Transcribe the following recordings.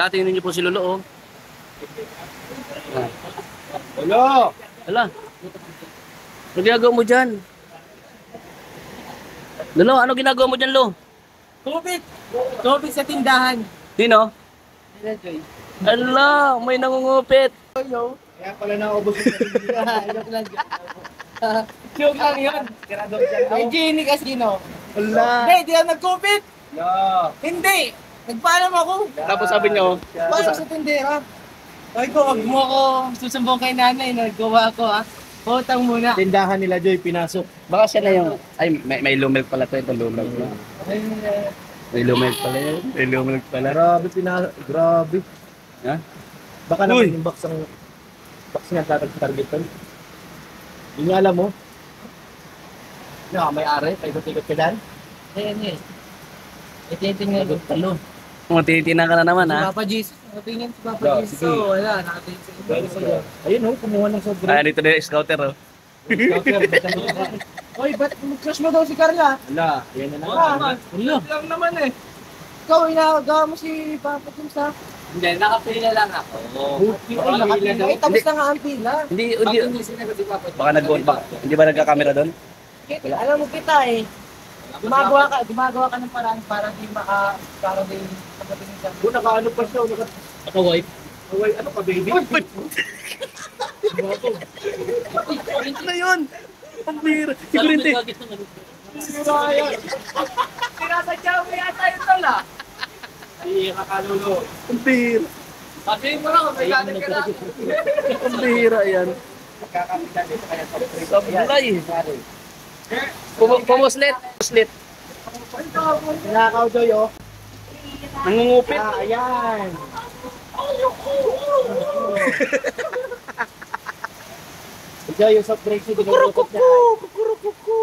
Tingnan niyo po si Lolo, oh. Lolo! Hala. Ano ginagawa mo dyan? Lolo, ano ginagawa mo dyan, Lo? Tubig! Tubig sa tindahan. Sino? Hala, may nangungupit. Kaya pala naubos yung tindahan. Joke lang. Joke lang yun. Hygienic as gino. Hala. Hindi ako nagkupit. Hindi. Nagpaalam ako. Tapos sabi niyo, Paalam sa tindera. Sabi ko, wag mo ako susumbong kay nanay. Naggawa ako ha. Utang muna. Tindahan nila Joy, pinasok. baka siya na yung, ay, may lumilk pala to, ito lumilk na. May lumilk pala yun. May lumilk pala. Grabe. Ha? Baka naman yung box nga targetan. Hindi nga alam mo. No, may ari, paikot-ikot ka dyan. Ayan eh. Ititingnan ko. Talo. Tinitina ka na naman, Si ha? Papa Jesus. Natingin si Papa Yeah, Jesus. sige. So, wala. Nakatingin si Dahil sa ayun oh, kumuha ng sobrang. Ah, dito na yung scouter, oh. Oy, ba't crush mo daw si Carla? Wala, yan na Ah, naman. Ulo. Lang naman eh. Ikaw, inagawa mo si Papa Jesus ha? Hindi, nakapila lang ako. Ay, nakapila. Ay, tapos na nga ang pila. Hindi, Pag hindi. hindi sinagot si Papa, Baka hindi ba nagka-camera doon? Alam mo kita eh. Gumagawa ka ng paraan para di para di pagdating sa Kung naka-ano pa siya, naka-wipe. ano ka baby? Ano yun? Ang bira. Sigurinte. Sinasadya mo yata yung tala. Ay, kakalolo. Ang bira. Sabihin mo lang, may galit ka na. Ang bira yan. Nagkakapitan dito kaya top 3. Sablay. Pumuslit. Puslit. Nakaw Joy oh. Nangungupit. Ah, ayan. Joy, yung soft drinks yung dinulukot niya. Kukurukuku.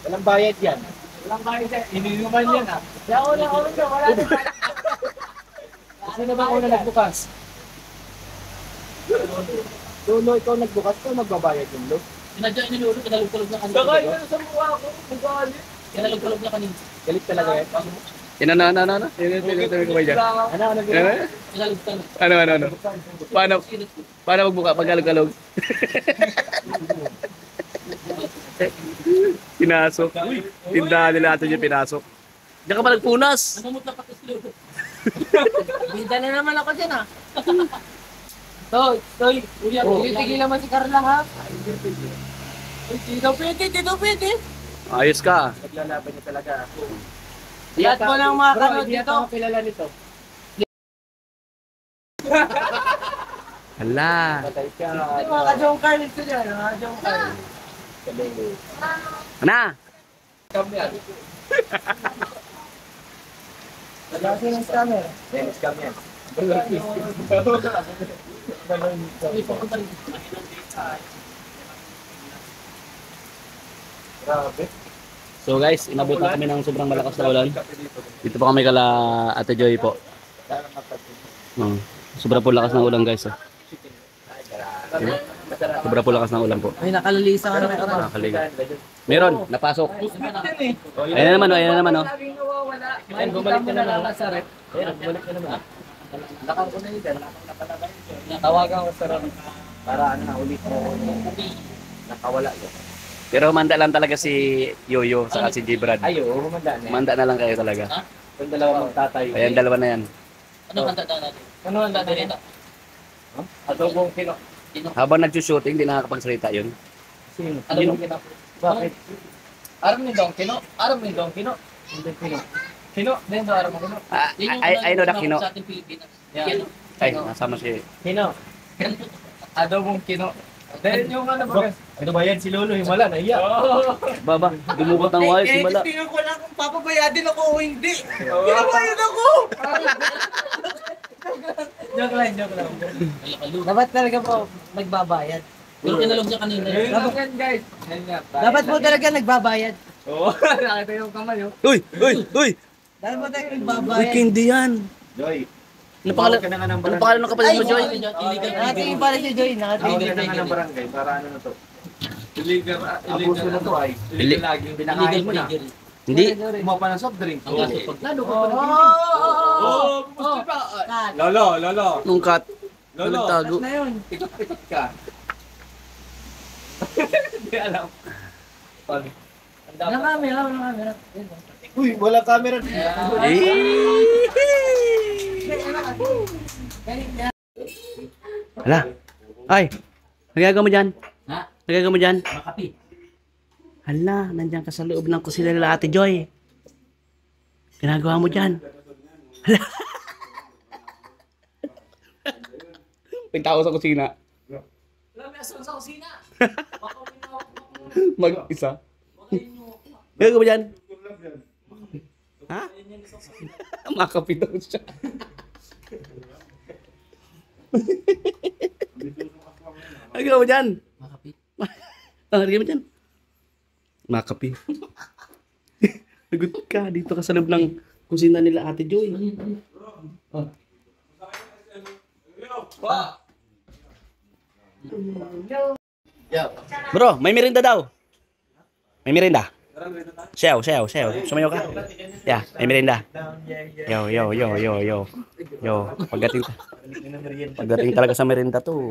Walang bayad yan. Walang bayad yan. Ininuman yan ah. Kaya wala ka, wala na. Sino ba una nagbukas? Lolo, ikaw nagbukas ko, magbabayad yung lo. Sinadya inilulog, kinalog-kalog na kanina. Sakay na sa mukha ko. Magalit. Kinalog-kalog na kanina. Galit talaga yan. Yan na. Yan ko ba dyan? Ano? Kinalog-kalog. Ano? Paano magbuka pag galog-galog? Pinasok. Tindahan nila natin yung pinasok. Diyan ka pa nagpunas. Namumut na pati si Lolo. Bida na naman ako dyan ah. Toy, Kuya, titigil naman si Carla ha? Dito pwede. Ayos ka. Naglalaban niya talaga. Lahat mo lang mga Bro, kanood hindi dito. ako kilala nito. Hala. Patay ka. Mga ka-Jong Carl ito dyan. Mga Jong Carl. Ana. Wala silang scammer. Dennis kami yan. Grabe. So guys, inabot na kami ng sobrang malakas na ulan. Dito po kami kala Ate Joy po. Sobrang po lakas ng ulan guys. Sobrang po lakas ng ulan po. Ay, nakalalisa ka naman. Nakakaliga. Meron, napasok. Ayan na naman oh. Laging nawawala. Ayan, bumalik ka naman. Sa rep. Ayan, bumalik ka naman. Lakang ko na yun dyan. Lakang napalabay yun. Tawagan ko sa ron. Para ulit mo. Nakawala yun. Pero manda lang talaga si Yoyo saka si Gibrad. Ay, oo, humanda na. Manda na lang kayo talaga. Yung dalawa magtatayo. Ayan, dalawa na yan. Ano handa daw natin? Ano ang dito? Adobong kino. Habang nag-shooting, hindi nakakapagsalita yun. Sino? Ano yung kino? Bakit? Aram ni Don Kino? Aram ni Don Kino? Hindi kino. Kino? Dendo aram mo Kino? I know the Kino. Sa ating Pilipinas. Yeah. Kino? Ay, nasama si... Kino. Adobong Kino. Then yung ano ba? Ano ba yan? Si Lolo Himala, naiyak. Baba, dumukot ng wires, simula. Tingnan ko lang kung papabayadin ako o hindi. Pinabayad ako! Joke lang. Dapat talaga po nagbabayad. Pero kinalog niya kanina. Dapat, guys. Yan nga. dapat po talaga nagbabayad. Oo, nakita yung kamay. Uy! Dapat po talaga Uy, nagbabayad. hindi yan. Joy. Ano pangalan? Ka na nga ng Ano barangay. pangalan ng kapatid mo, Joy? Nakatingin pala si Joy. Tawag Nakatingin. ka na nga ng barangay. Para ano na to? Illegal. Abuso na to ay. Ili- Laging binakain mo na. Hindi. Kumuha pa ng soft drink. Ang kaso pag lalo ko Oo! Lolo. Nung cut. Lolo. Nagtago. Na yun. Pikot ka. Hindi alam. Walang camera. Uy, wala camera. Hala. Ay. Nagagawa mo dyan? Ha? Nagagawa mo dyan? Makapi. Hala. Nandiyan ka sa loob ng kusina nila Ate Joy. Ginagawa mo dyan? Hala. May tao sa kusina. Wala may asun sa kusina. Baka may Mag-isa. Ginagawa mo dyan? Ha? Makapi daw siya. Ano ginawa mo dyan? Makapi. Ano ginawa mo dyan? Makapi. Nagot ka. Dito ka sa loob ng kusina nila Ate Joy. Oh. Bro, may merinda daw. May merinda. Sayaw. Sumayaw ka. Yeah, may merinda. Yo. Pagdating talaga sa merinda to.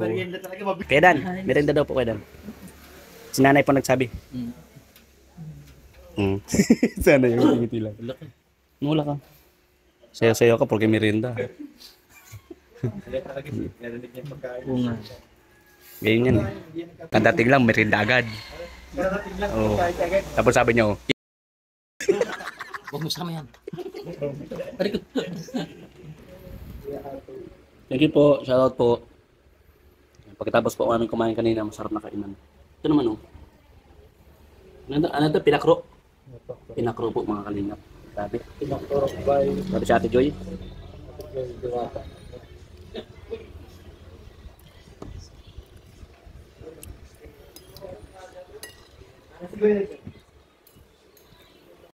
Kuya Dan, merinda daw po Kuya Dan. Si nanay po nagsabi. Sana yung ngiti lang. Wala ka. Sayaw ka porque merinda. Ganyan yan eh. Kadating lang, merinda agad. Oh. Tapos sabi niya, oh, Huwag mo sama yan. thank you po, shoutout po. Pagkatapos po kami kumain kanina, masarap na kainan. Ito naman oh. Ano ito? Pinakro? Pinakro po mga kalingap. Sabi. Sabi si Ate Joy. Sige.